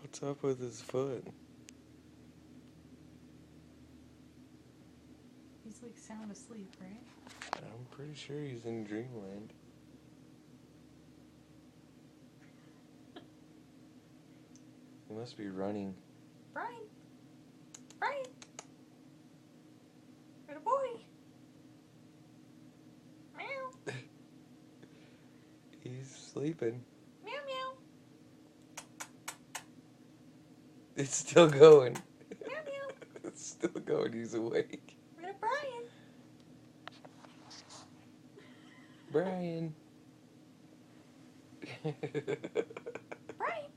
What's up with his foot? He's like sound asleep, right? I'm pretty sure he's in dreamland. He must be running. Brian! Brian! Little boy! Meow! He's sleeping. Meow meow! It's still going. Meow meow! It's still going. He's awake. Little Brian! Brian. Brian!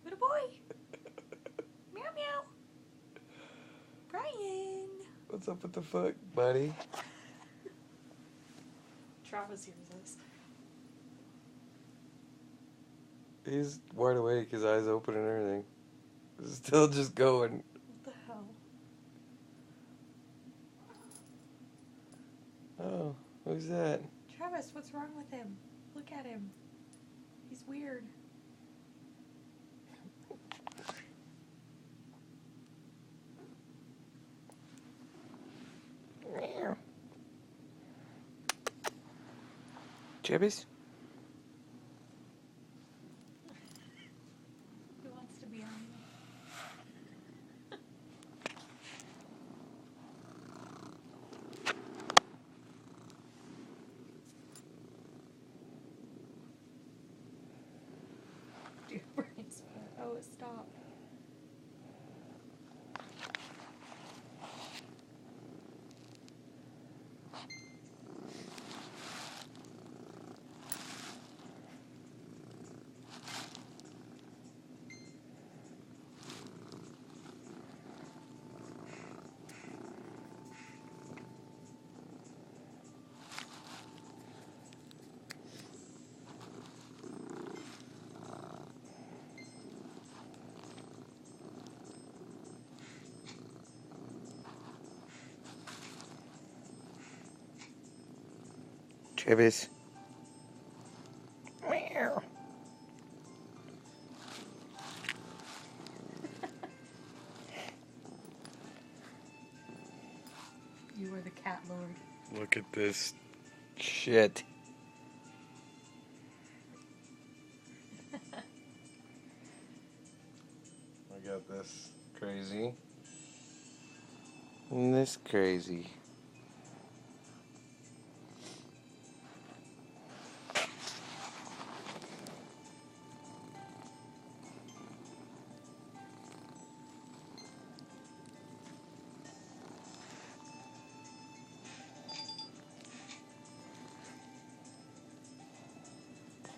Little boy! Meow meow! Brian! What's up with the foot, buddy? Travis hears this. He's wide awake, his eyes open and everything. It's still just going. What the hell? Oh, who's that? Travis, what's wrong with him? Look at him. He's weird. Chibis? He wants to be on you. Dude, Brian's foot. Oh, it stopped. Chibis. Meow. You are the cat lord. Look at this shit. I got this crazy. And this crazy.